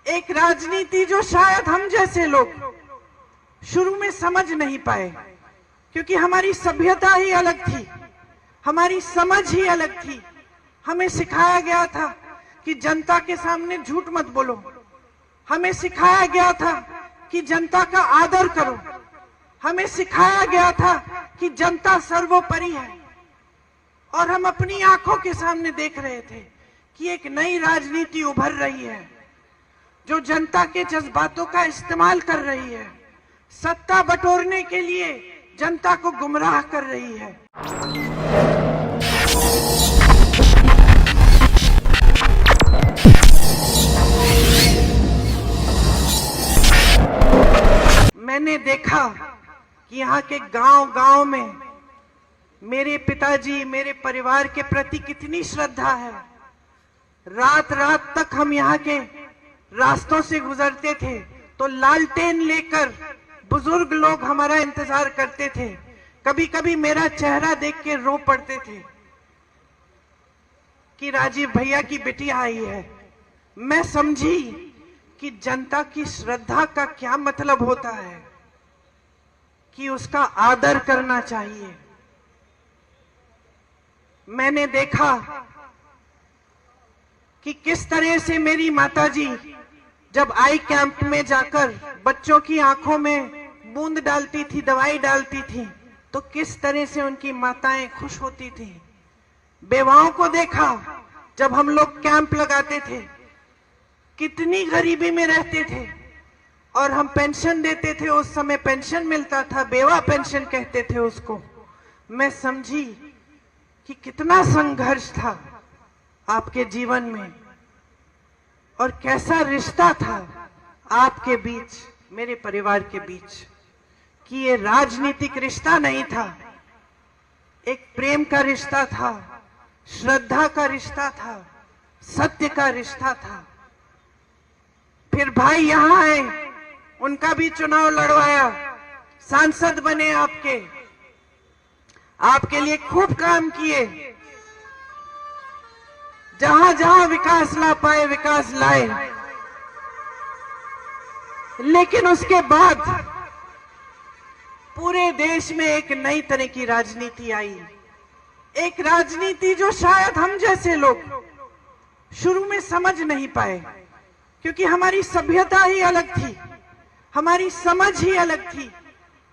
एक राजनीति जो शायद हम जैसे लोग शुरू में समझ नहीं पाए, क्योंकि हमारी सभ्यता ही अलग थी, हमारी समझ ही अलग थी। हमें सिखाया गया था कि जनता के सामने झूठ मत बोलो, हमें सिखाया गया था कि जनता का आदर करो, हमें सिखाया गया था कि जनता सर्वोपरि है। और हम अपनी आंखों के सामने देख रहे थे कि एक नई राजनीति उभर रही है जो जनता के जज्बातों का इस्तेमाल कर रही है, सत्ता बटोरने के लिए जनता को गुमराह कर रही है। मैंने देखा कि यहाँ के गांव-गांव में मेरे पिताजी, मेरे परिवार के प्रति कितनी श्रद्धा है। रात रात तक हम यहाँ के रास्तों से गुजरते थे तो लालटेन लेकर बुजुर्ग लोग हमारा इंतजार करते थे। कभी कभी मेरा चेहरा देख के रो पड़ते थे कि राजीव भैया की बिटिया आई है। मैं समझी कि जनता की श्रद्धा का क्या मतलब होता है, कि उसका आदर करना चाहिए। मैंने देखा कि किस तरह से मेरी माताजी जब आई कैंप में जाकर बच्चों की आंखों में बूंद डालती थी, दवाई डालती थी, तो किस तरह से उनकी माताएं खुश होती थी। बेवाओं को देखा जब हम लोग कैंप लगाते थे, कितनी गरीबी में रहते थे और हम पेंशन देते थे। उस समय पेंशन मिलता था, बेवा पेंशन कहते थे उसको। मैं समझी कि कितना संघर्ष था आपके जीवन में और कैसा रिश्ता था आपके बीच, मेरे परिवार के बीच, कि ये राजनीतिक रिश्ता नहीं था, एक प्रेम का रिश्ता था, श्रद्धा का रिश्ता था, सत्य का रिश्ता था। फिर भाई यहां आए, उनका भी चुनाव लड़वाया, सांसद बने, आपके लिए खूब काम किए, जहां जहां विकास ला पाए विकास लाए। लेकिन उसके बाद पूरे देश में एक नई तरह की राजनीति आई, एक राजनीति जो शायद हम जैसे लोग शुरू में समझ नहीं पाए, क्योंकि हमारी सभ्यता ही अलग थी, हमारी समझ ही अलग थी।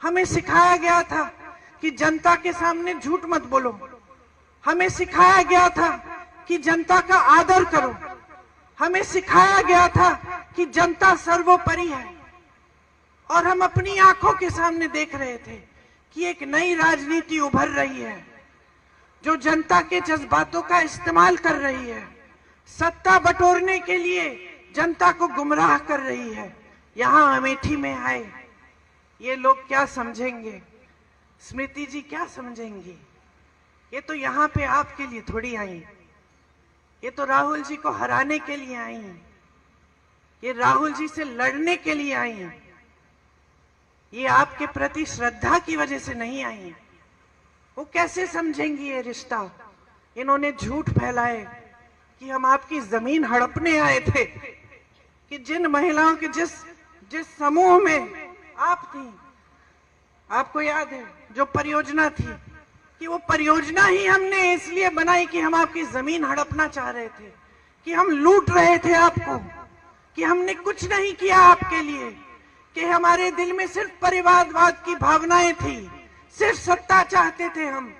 हमें सिखाया गया था कि जनता के सामने झूठ मत बोलो, हमें सिखाया गया था कि जनता का आदर करो, हमें सिखाया गया था कि जनता सर्वोपरि है। और हम अपनी आंखों के सामने देख रहे थे कि एक नई राजनीति उभर रही है जो जनता के जज्बातों का इस्तेमाल कर रही है, सत्ता बटोरने के लिए जनता को गुमराह कर रही है। यहां अमेठी में आए ये लोग क्या समझेंगे, स्मृति जी क्या समझेंगी? ये तो यहाँ पे आपके लिए थोड़ी आई, ये तो राहुल जी को हराने के लिए आई हैं, ये राहुल जी से लड़ने के लिए आई हैं, ये आपके प्रति श्रद्धा की वजह से नहीं आई हैं। वो कैसे समझेंगी ये रिश्ता? इन्होंने झूठ फैलाए कि हम आपकी जमीन हड़पने आए थे, कि जिन महिलाओं के जिस समूह में आप थी, आपको याद है जो परियोजना थी, कि वो परियोजना ही हमने इसलिए बनाई कि हम आपकी जमीन हड़पना चाह रहे थे, कि हम लूट रहे थे आपको, कि हमने कुछ नहीं किया आपके लिए, कि हमारे दिल में सिर्फ परिवारवाद की भावनाएं थी, सिर्फ सत्ता चाहते थे हम,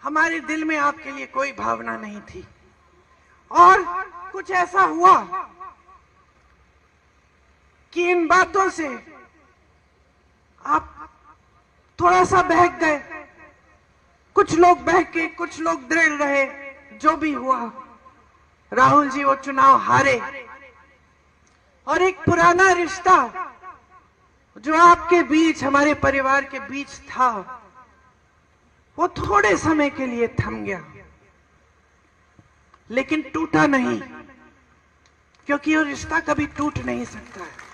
हमारे दिल में आपके लिए कोई भावना नहीं थी। और कुछ ऐसा हुआ कि इन बातों से आप थोड़ा सा बहक गए, कुछ लोग बहके, कुछ लोग दृढ़ रहे। जो भी हुआ, राहुल जी वो चुनाव हारे और एक पुराना रिश्ता जो आपके बीच, हमारे परिवार के बीच था, वो थोड़े समय के लिए थम गया, लेकिन टूटा नहीं, क्योंकि वो रिश्ता कभी टूट नहीं सकता है।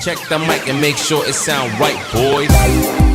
Check the mic and make sure it sound right, boys.